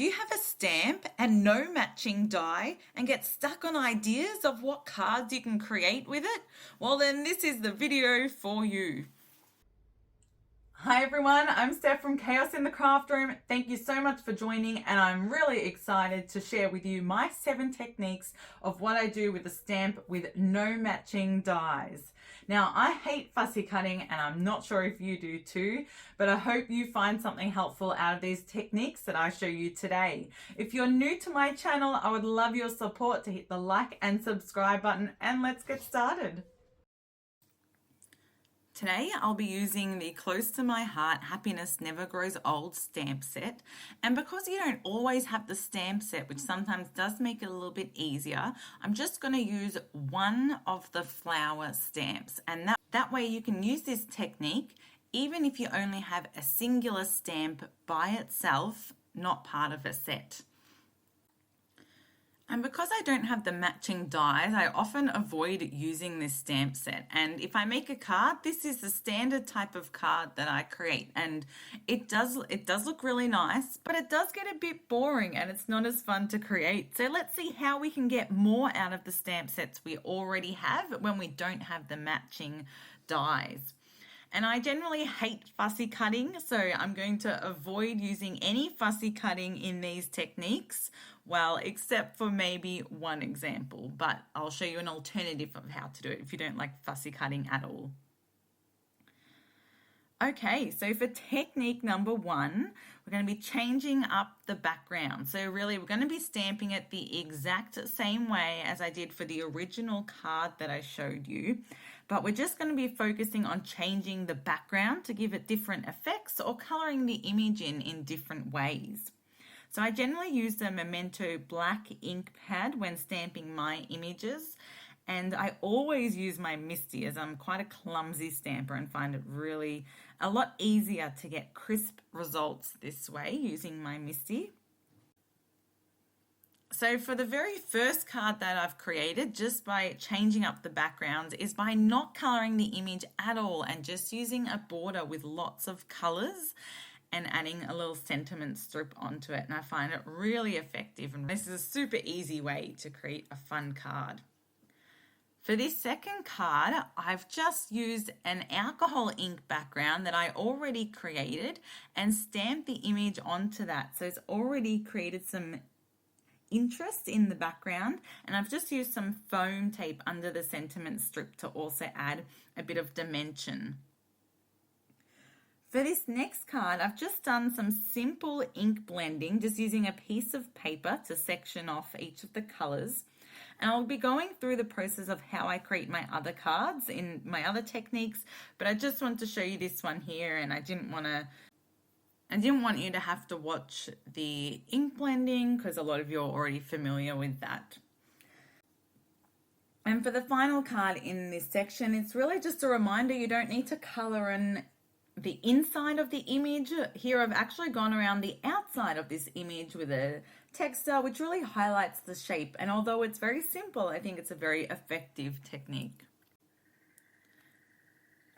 Do you have a stamp and no matching die and get stuck on ideas of what cards you can create with it? Well, then this is the video for you. Hi everyone, I'm Steph from Chaos in the Craft Room. Thank you so much for joining, and I'm really excited to share with you my 7 techniques of what I do with a stamp with no matching dies. Now, I hate fussy cutting, and I'm not sure if you do too, but I hope you find something helpful out of these techniques that I show you today. If you're new to my channel, I would love your support to hit the like and subscribe button, and let's get started. Today I'll be using the Close to My Heart Happiness Never Grows Old stamp set, and because you don't always have the stamp set, which sometimes does make it a little bit easier, I'm just going to use one of the flower stamps, and that way you can use this technique even if you only have a singular stamp by itself, not part of a set. And because I don't have the matching dies, I often avoid using this stamp set. And if I make a card, this is the standard type of card that I create. And it does look really nice, but it does get a bit boring and it's not as fun to create. So let's see how we can get more out of the stamp sets we already have when we don't have the matching dies. And I generally hate fussy cutting, so I'm going to avoid using any fussy cutting in these techniques, well, except for maybe one example, but I'll show you an alternative of how to do it if you don't like fussy cutting at all. Okay, so for technique number 1, we're going to be changing up the background. So really, we're going to be stamping it the exact same way as I did for the original card that I showed you, but we're just going to be focusing on changing the background to give it different effects or coloring the image in different ways. So I generally use the Memento black ink pad when stamping my images, and I always use my Misty as I'm quite a clumsy stamper and find it really a lot easier to get crisp results this way using my Misty. So for the very first card that I've created, just by changing up the backgrounds, is by not coloring the image at all and just using a border with lots of colors and adding a little sentiment strip onto it. And I find it really effective, and this is a super easy way to create a fun card. For this second card, I've just used an alcohol ink background that I already created and stamped the image onto that. So it's already created some interest in the background, and I've just used some foam tape under the sentiment strip to also add a bit of dimension. For this next card, I've just done some simple ink blending, just using a piece of paper to section off each of the colors. And I'll be going through the process of how I create my other cards in my other techniques, but I just want to show you this one here, and I didn't want you to have to watch the ink blending because a lot of you are already familiar with that. And for the final card in this section, it's really just a reminder you don't need to color in the inside of the image. Here I've actually gone around the outside of this image with a texture which really highlights the shape, and although it's very simple, I think it's a very effective technique.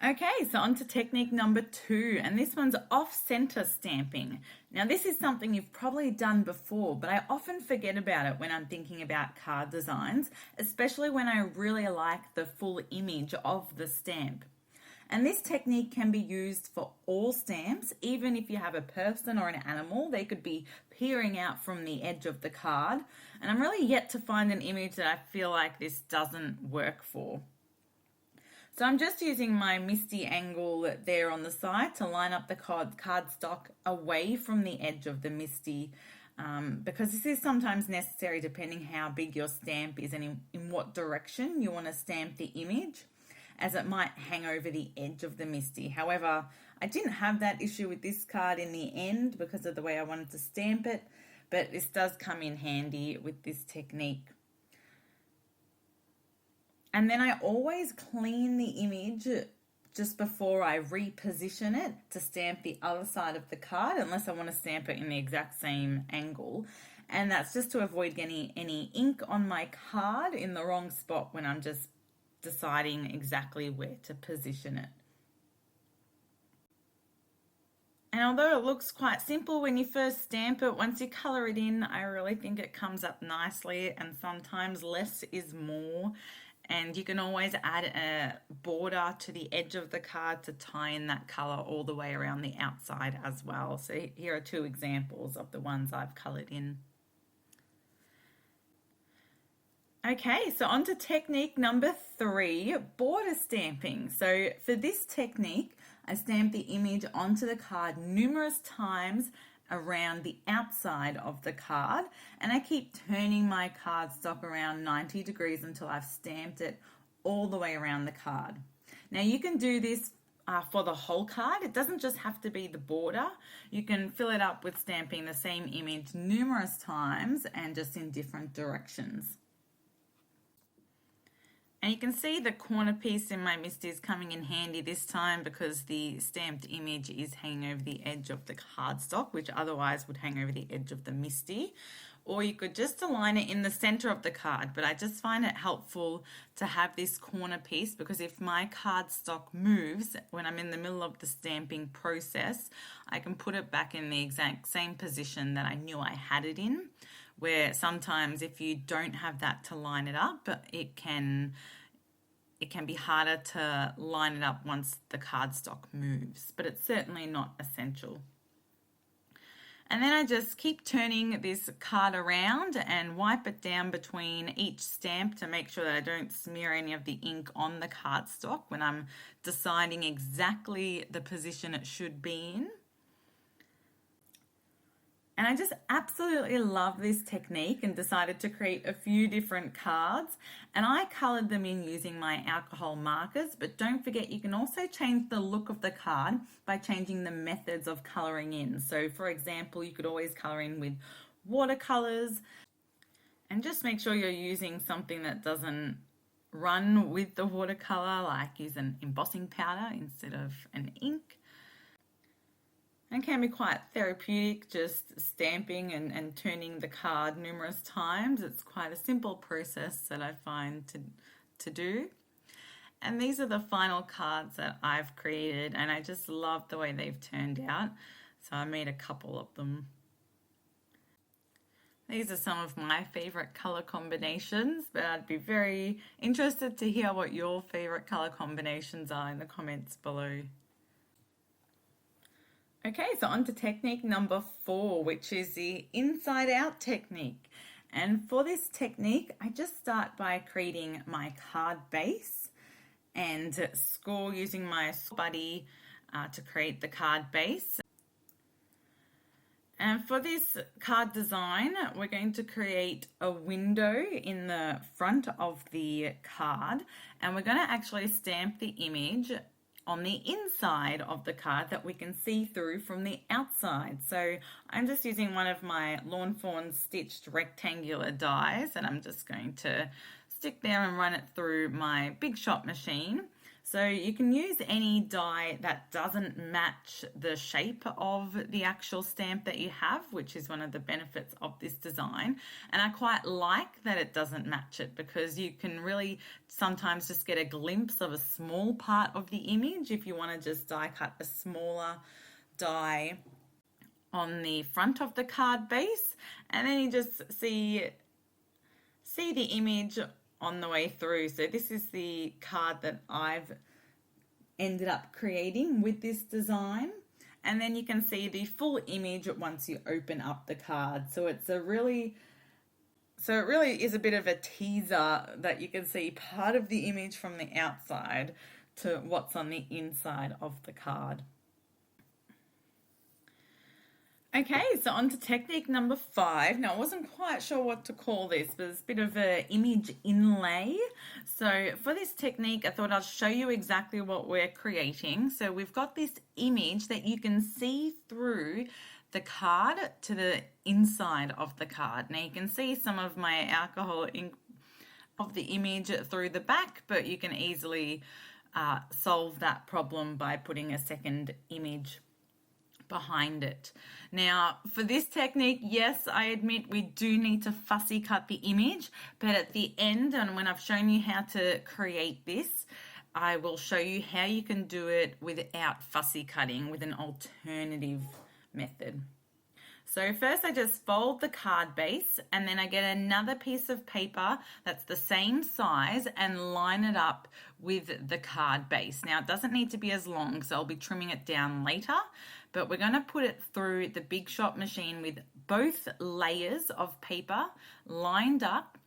Okay, so on to technique number 2, and this one's off-center stamping. Now this is something you've probably done before, but I often forget about it when I'm thinking about card designs, especially when I really like the full image of the stamp. And this technique can be used for all stamps, even if you have a person or an animal. They could be peering out from the edge of the card. And I'm really yet to find an image that I feel like this doesn't work for. So I'm just using my Misty angle there on the side to line up the cardstock away from the edge of the Misty, because this is sometimes necessary depending how big your stamp is and in what direction you want to stamp the image, as it might hang over the edge of the Misty. However, I didn't have that issue with this card in the end because of the way I wanted to stamp it, but this does come in handy with this technique. And then I always clean the image just before I reposition it to stamp the other side of the card, unless I want to stamp it in the exact same angle. And that's just to avoid getting any ink on my card in the wrong spot when I'm just deciding exactly where to position it. And although it looks quite simple when you first stamp it, once you colour it in, I really think it comes up nicely, and sometimes less is more. And you can always add a border to the edge of the card to tie in that colour all the way around the outside as well. So here are two examples of the ones I've coloured in. Okay, so on to technique number 3, border stamping. So for this technique, I stamp the image onto the card numerous times around the outside of the card, and I keep turning my cardstock around 90 degrees until I've stamped it all the way around the card. Now you can do this for the whole card. It doesn't just have to be the border. You can fill it up with stamping the same image numerous times and just in different directions. And you can see the corner piece in my MISTI is coming in handy this time because the stamped image is hanging over the edge of the cardstock, which otherwise would hang over the edge of the MISTI. Or you could just align it in the center of the card, but I just find it helpful to have this corner piece because if my cardstock moves when I'm in the middle of the stamping process, I can put it back in the exact same position that I knew I had it in. Where sometimes if you don't have that to line it up, it can be harder to line it up once the cardstock moves, but it's certainly not essential. And then I just keep turning this card around and wipe it down between each stamp to make sure that I don't smear any of the ink on the cardstock when I'm deciding exactly the position it should be in. And I just absolutely love this technique and decided to create a few different cards, and I coloured them in using my alcohol markers, but don't forget you can also change the look of the card by changing the methods of colouring in. So for example, you could always colour in with watercolours, and just make sure you're using something that doesn't run with the watercolour, like use an embossing powder instead of an ink. And can be quite therapeutic just stamping and turning the card numerous times. It's quite a simple process that I find to do. And these are the final cards that I've created, and I just love the way they've turned out. So I made a couple of them. These are some of my favorite color combinations, but I'd be very interested to hear what your favorite color combinations are in the comments below. Okay, so on to technique number 4, which is the inside out technique. And for this technique, I just start by creating my card base and score using my buddy to create the card base. And for this card design, we're going to create a window in the front of the card, and we're going to actually stamp the image on the inside of the card that we can see through from the outside. So I'm just using one of my Lawn Fawn stitched rectangular dies, and I'm just going to stick there and run it through my Big Shot machine. So you can use any die that doesn't match the shape of the actual stamp that you have, which is one of the benefits of this design. And I quite like that it doesn't match it because you can really sometimes just get a glimpse of a small part of the image if you want to just die cut a smaller die on the front of the card base, and then you just see the image on the way through. So this is the card that I've ended up creating with this design, and then you can see the full image once you open up the card. So it really is a bit of a teaser that you can see part of the image from the outside to what's on the inside of the card. Okay, so on to technique number 5. Now, I wasn't quite sure what to call this, but it's a bit of an image inlay. So for this technique, I thought I'd show you exactly what we're creating. So we've got this image that you can see through the card to the inside of the card. Now, you can see some of my alcohol ink of the image through the back, but you can easily solve that problem by putting a second image behind it. Now, for this technique, yes, I admit we do need to fussy cut the image, but at the end, and when I've shown you how to create this, I will show you how you can do it without fussy cutting with an alternative method. So first I just fold the card base and then I get another piece of paper that's the same size and line it up with the card base. Now it doesn't need to be as long, so I'll be trimming it down later, but we're going to put it through the Big Shot machine with both layers of paper lined up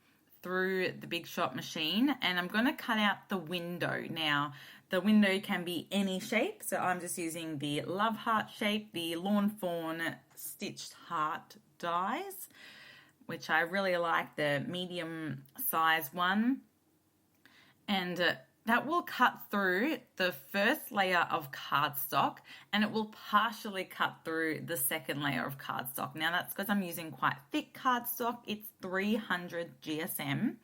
through the Big Shot machine, and I'm going to cut out the window. Now the window can be any shape, so I'm just using the love heart shape, the Lawn Fawn stitched heart dies, which I really like, the medium size one, and that will cut through the first layer of cardstock and it will partially cut through the second layer of cardstock. Now that's because I'm using quite thick cardstock. It's 300 GSM.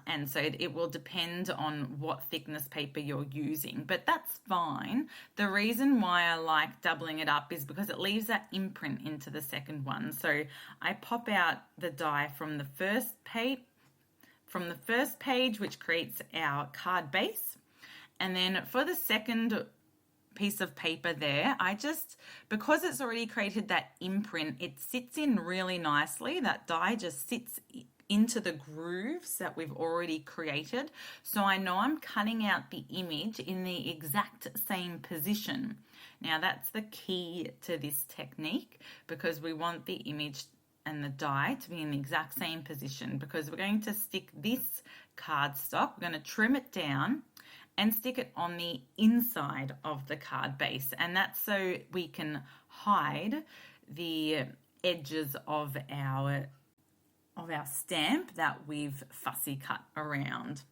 And so it will depend on what thickness paper you're using, but that's fine. The reason why I like doubling it up is because it leaves that imprint into the second one. So I pop out the die from the first page, which creates our card base, and then for the second piece of paper there, because it's already created that imprint, it sits in really nicely. That die just sits into the grooves that we've already created. So I know I'm cutting out the image in the exact same position. Now that's the key to this technique, because we want the image and the die to be in the exact same position, because we're going to stick this cardstock, we're going to trim it down and stick it on the inside of the card base, and that's so we can hide the edges of our stamp that we've fussy cut around.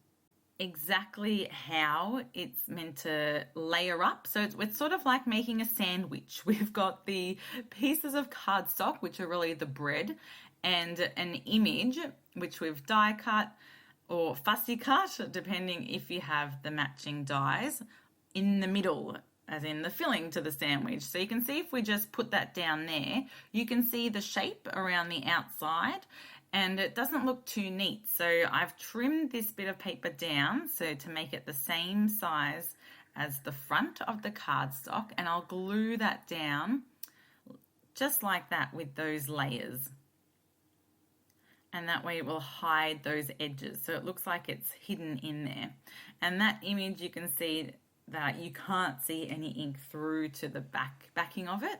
Exactly how it's meant to layer up. So it's sort of like making a sandwich. We've got the pieces of cardstock, which are really the bread, and an image, which we've die cut or fussy cut, depending if you have the matching dies, in the middle, as in the filling to the sandwich. So you can see if we just put that down there, you can see the shape around the outside, and it doesn't look too neat. So I've trimmed this bit of paper down so to make it the same size as the front of the cardstock, and I'll glue that down just like that with those layers. And that way it will hide those edges, so it looks like it's hidden in there. And that image, you can see that you can't see any ink through to the backing of it.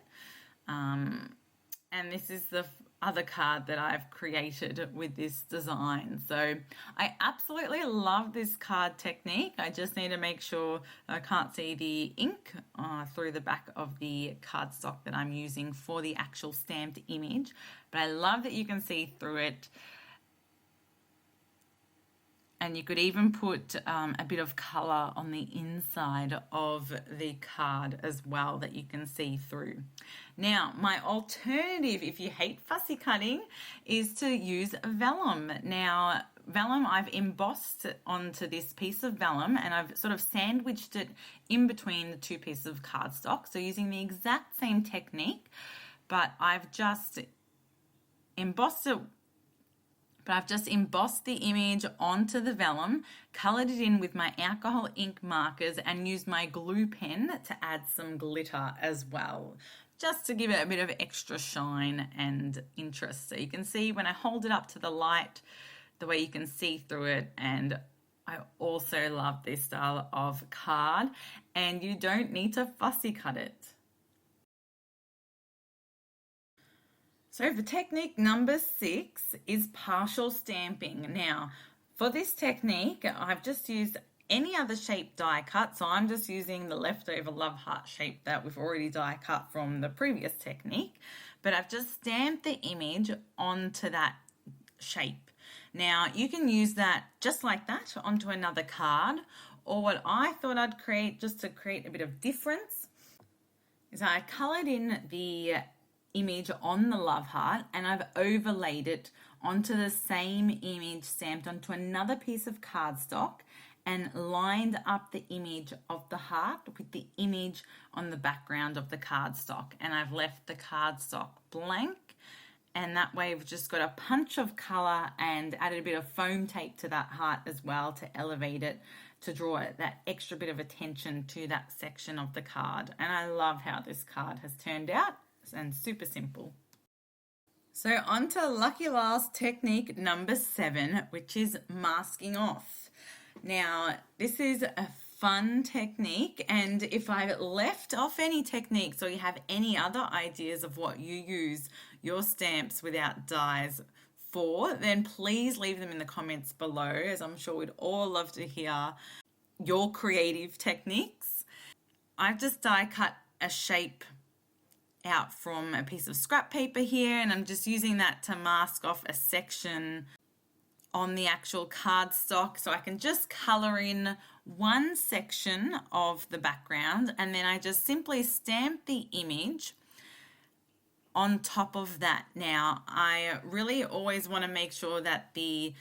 And this is the other card that I've created with this design. So I absolutely love this card technique. I just need to make sure I can't see the ink through the back of the cardstock that I'm using for the actual stamped image. But I love that you can see through it. And you could even put a bit of colour on the inside of the card as well that you can see through. Now, my alternative, if you hate fussy cutting, is to use vellum. Now, vellum I've embossed onto this piece of vellum, and I've sort of sandwiched it in between the two pieces of cardstock. So using the exact same technique, but I've just embossed it. But I've just embossed the image onto the vellum, coloured it in with my alcohol ink markers, and used my glue pen to add some glitter as well, just to give it a bit of extra shine and interest. So you can see when I hold it up to the light, the way you can see through it. And I also love this style of card, and you don't need to fussy cut it. So for technique number 6 is partial stamping. Now, for this technique, I've just used any other shape die cut. So I'm just using the leftover love heart shape that we've already die cut from the previous technique. But I've just stamped the image onto that shape. Now, you can use that just like that onto another card. Or what I thought I'd create, just to create a bit of difference, is I coloured in the image on the love heart, and I've overlaid it onto the same image stamped onto another piece of cardstock and lined up the image of the heart with the image on the background of the cardstock. And I've left the cardstock blank, and that way we've just got a punch of colour and added a bit of foam tape to that heart as well to elevate it to draw that extra bit of attention to that section of the card. And I love how this card has turned out, and super simple. So on to lucky last technique number 7, which is masking off. Now, this is a fun technique, and if I left off any techniques or you have any other ideas of what you use your stamps without dies for, then please leave them in the comments below, as I'm sure we'd all love to hear your creative techniques. I've just die cut a shape out from a piece of scrap paper here, and I'm just using that to mask off a section on the actual cardstock, so I can just color in one section of the background, and then I just simply stamp the image on top of that. Now, I really always want to make sure that the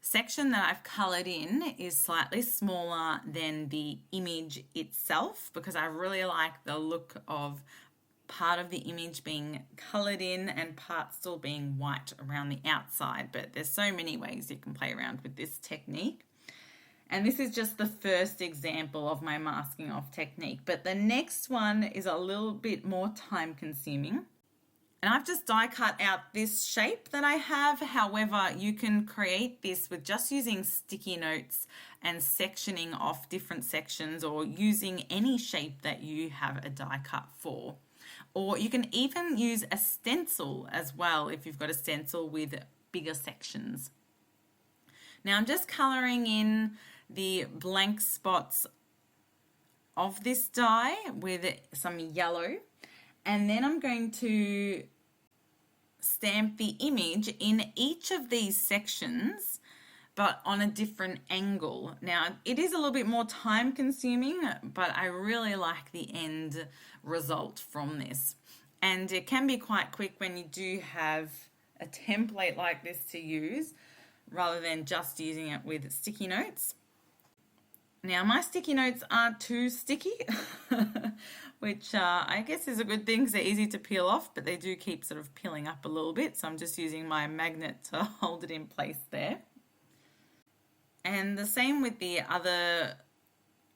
section that I've colored in is slightly smaller than the image itself, because I really like the look of part of the image being colored in and part still being white around the outside. But there's so many ways you can play around with this technique. And this is just the first example of my masking off technique, but the next one is a little bit more time consuming. And I've just die cut out this shape that I have. However, you can create this with just using sticky notes and sectioning off different sections, or using any shape that you have a die cut for. Or you can even use a stencil as well if you've got a stencil with bigger sections. Now I'm just coloring in the blank spots of this die with some yellow, and then I'm going to stamp the image in each of these sections, but on a different angle. Now, it is a little bit more time consuming, but I really like the end result from this. And it can be quite quick when you do have a template like this to use, rather than just using it with sticky notes. Now, my sticky notes aren't too sticky, which I guess is a good thing because they're easy to peel off, but they do keep sort of peeling up a little bit. So I'm just using my magnet to hold it in place there. And the same with the other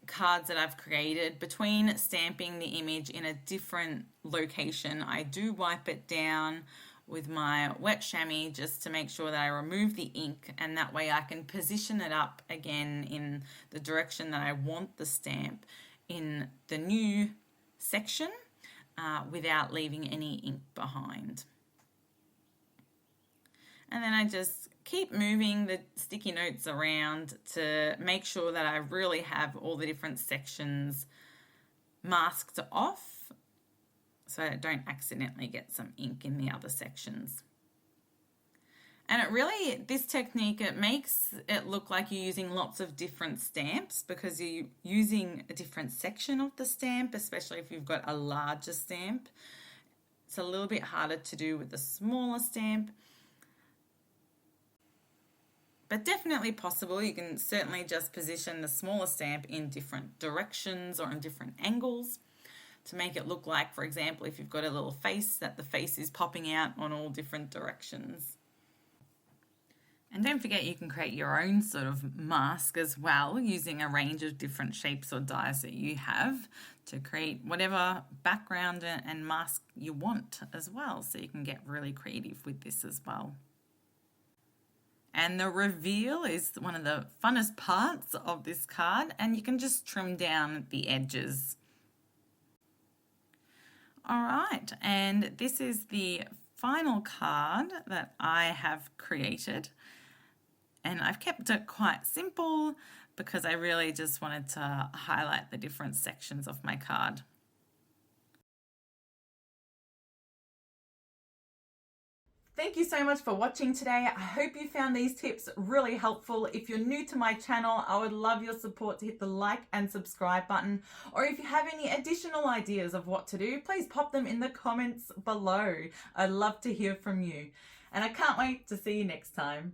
cards that I've created. Between stamping the image in a different location, I do wipe it down with my wet chamois just to make sure that I remove the ink, and that way I can position it up again in the direction that I want the stamp in the new section without leaving any ink behind. And then I just keep moving the sticky notes around to make sure that I really have all the different sections masked off, so I don't accidentally get some ink in the other sections. And it really, this technique, it makes it look like you're using lots of different stamps because you're using a different section of the stamp, especially if you've got a larger stamp. It's a little bit harder to do with a smaller stamp, but definitely possible. You can certainly just position the smaller stamp in different directions or in different angles to make it look like, for example, if you've got a little face, that the face is popping out on all different directions. And don't forget, you can create your own sort of mask as well, using a range of different shapes or dies that you have to create whatever background and mask you want as well. So you can get really creative with this as well. And the reveal is one of the funnest parts of this card, and you can just trim down the edges. All right, and this is the final card that I have created. And I've kept it quite simple because I really just wanted to highlight the different sections of my card. Thank you so much for watching today. I hope you found these tips really helpful. If you're new to my channel, I would love your support to hit the like and subscribe button. Or if you have any additional ideas of what to do, please pop them in the comments below. I'd love to hear from you. And I can't wait to see you next time.